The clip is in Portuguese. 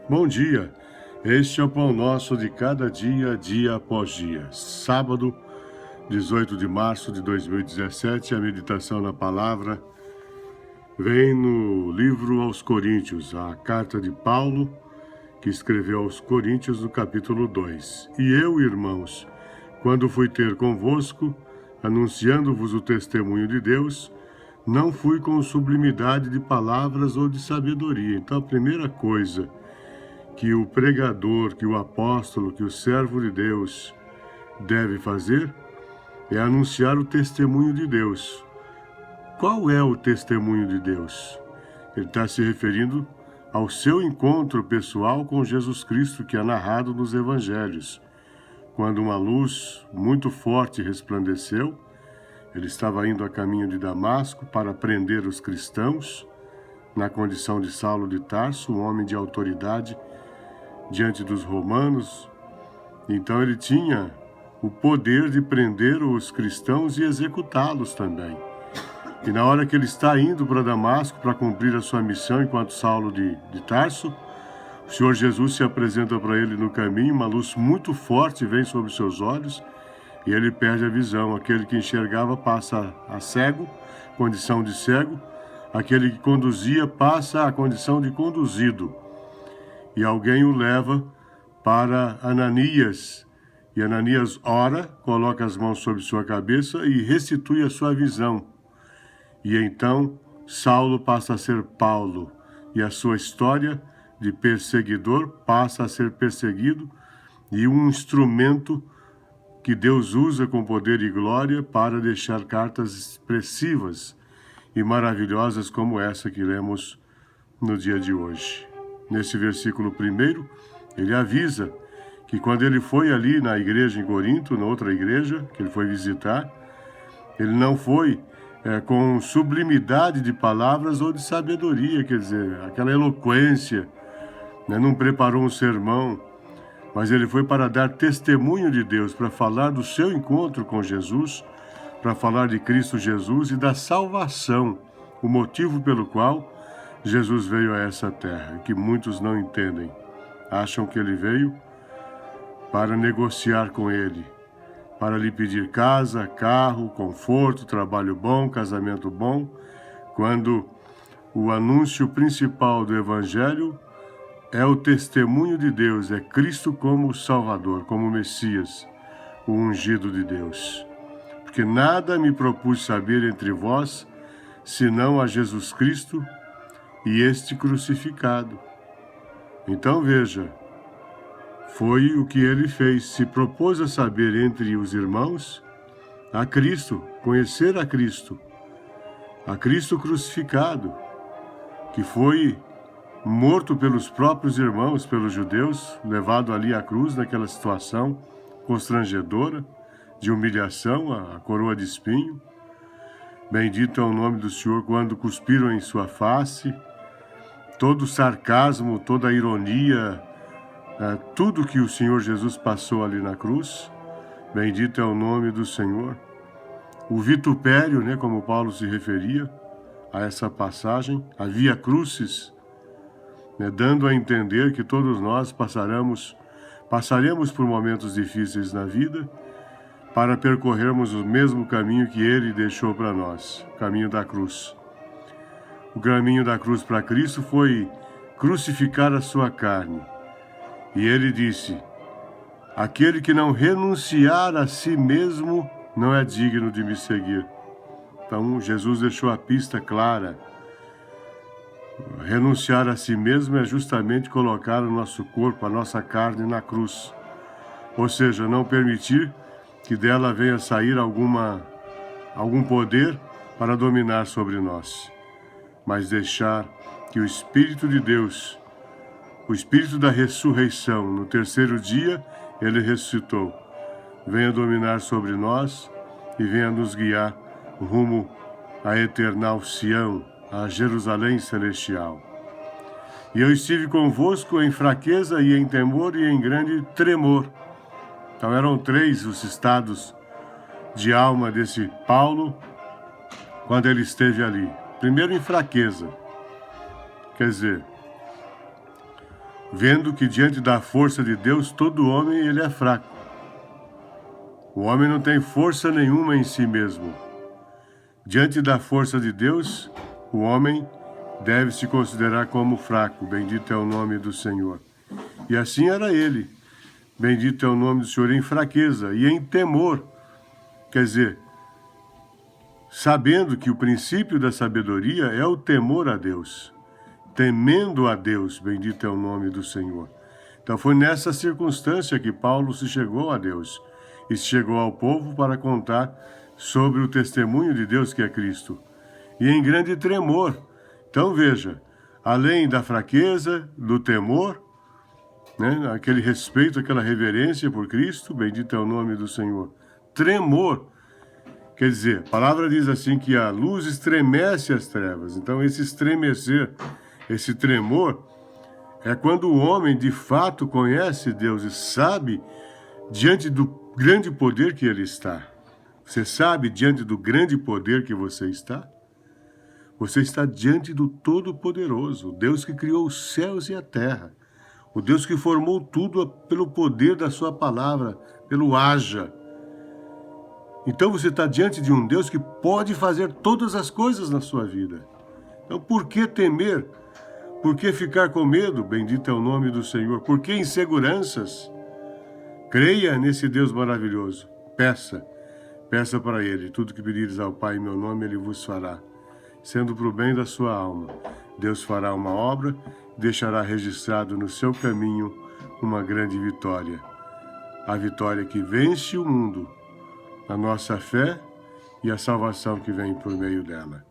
Bom dia, este é o Pão Nosso de cada dia, dia após dia. Sábado, 18 de março de 2017, a meditação na palavra vem no livro aos Coríntios, a carta de Paulo, que escreveu aos Coríntios no capítulo 2. E eu, irmãos, quando fui ter convosco, anunciando-vos o testemunho de Deus, não fui com sublimidade de palavras ou de sabedoria. Então, a primeira coisa que o pregador, que o apóstolo, que o servo de Deus deve fazer é anunciar o testemunho de Deus. Qual é o testemunho de Deus? Ele está se referindo ao seu encontro pessoal com Jesus Cristo, que é narrado nos evangelhos. Quando uma luz muito forte resplandeceu, ele estava indo a caminho de Damasco para prender os cristãos, na condição de Saulo de Tarso, um homem de autoridade diante dos romanos. Então ele tinha o poder de prender os cristãos e executá-los também. E na hora que ele está indo para Damasco para cumprir a sua missão enquanto Saulo de Tarso, o Senhor Jesus se apresenta para ele no caminho, uma luz muito forte vem sobre seus olhos e ele perde a visão. Aquele que enxergava passa a cego, condição de cego. Aquele que conduzia passa a condição de conduzido. E alguém o leva para Ananias. E Ananias ora, coloca as mãos sobre sua cabeça e restitui a sua visão. E então Saulo passa a ser Paulo. E a sua história de perseguidor passa a ser perseguido e um instrumento que Deus usa com poder e glória para deixar cartas expressivas e maravilhosas como essa que lemos no dia de hoje. Nesse versículo 1, ele avisa que quando ele foi ali na igreja em Corinto, na outra igreja que ele foi visitar, ele não foi com sublimidade de palavras ou de sabedoria, quer dizer, aquela eloquência, não preparou um sermão, mas ele foi para dar testemunho de Deus, para falar do seu encontro com Jesus, para falar de Cristo Jesus e da salvação, o motivo pelo qual Jesus veio a essa terra, que muitos não entendem. Acham que ele veio para negociar com ele, para lhe pedir casa, carro, conforto, trabalho bom, casamento bom, quando o anúncio principal do Evangelho é o testemunho de Deus, é Cristo como Salvador, como Messias, o ungido de Deus. Porque nada me propus saber entre vós, senão a Jesus Cristo e este crucificado. Então veja, foi o que ele fez, se propôs a saber entre os irmãos a Cristo, conhecer a Cristo crucificado, que foi morto pelos próprios irmãos, pelos judeus, levado ali à cruz naquela situação constrangedora, de humilhação, a coroa de espinho. Bendito é o nome do Senhor quando cuspiram em sua face, todo o sarcasmo, toda a ironia, tudo que o Senhor Jesus passou ali na cruz. Bendito é o nome do Senhor. O vitupério, como Paulo se referia a essa passagem, a via crucis, dando a entender que todos nós passaremos por momentos difíceis na vida para percorrermos o mesmo caminho que ele deixou para nós, o caminho da cruz. O caminho da cruz para Cristo foi crucificar a sua carne. E ele disse: aquele que não renunciar a si mesmo não é digno de me seguir. Então Jesus deixou a pista clara. Renunciar a si mesmo é justamente colocar o nosso corpo, a nossa carne na cruz. Ou seja, não permitir que dela venha sair algum poder para dominar sobre nós, mas deixar que o Espírito de Deus, o Espírito da ressurreição, no terceiro dia ele ressuscitou, venha dominar sobre nós e venha nos guiar rumo à eternal Sião, a Jerusalém celestial. E eu estive convosco em fraqueza e em temor e em grande tremor. Então eram 3 os estados de alma desse Paulo quando ele esteve ali. Primeiro, em fraqueza. Quer dizer, vendo que diante da força de Deus todo homem ele é fraco. O homem não tem força nenhuma em si mesmo. Diante da força de Deus, o homem deve se considerar como fraco. Bendito é o nome do Senhor. E assim era ele. Bendito é o nome do Senhor em fraqueza e em temor. Quer dizer, sabendo que o princípio da sabedoria é o temor a Deus. Temendo a Deus, bendito é o nome do Senhor. Então foi nessa circunstância que Paulo se chegou a Deus e se chegou ao povo para contar sobre o testemunho de Deus que é Cristo. E em grande tremor. Então veja, além da fraqueza, do temor, né, aquele respeito, aquela reverência por Cristo, bendito é o nome do Senhor. Tremor. Quer dizer, a palavra diz assim que a luz estremece as trevas. Então esse estremecer, esse tremor, é quando o homem de fato conhece Deus e sabe diante do grande poder que ele está. Você sabe diante do grande poder que você está? Você está diante do Todo-Poderoso, o Deus que criou os céus e a terra, o Deus que formou tudo pelo poder da sua palavra, pelo haja. Então você está diante de um Deus que pode fazer todas as coisas na sua vida. Então por que temer? Por que ficar com medo? Bendito é o nome do Senhor. Por que inseguranças? Creia nesse Deus maravilhoso. Peça para Ele. Tudo que pedires ao Pai em meu nome, Ele vos fará. Sendo para o bem da sua alma. Deus fará uma obra, deixará registrado no seu caminho uma grande vitória. A vitória que vence o mundo, a nossa fé e a salvação que vem por meio dela.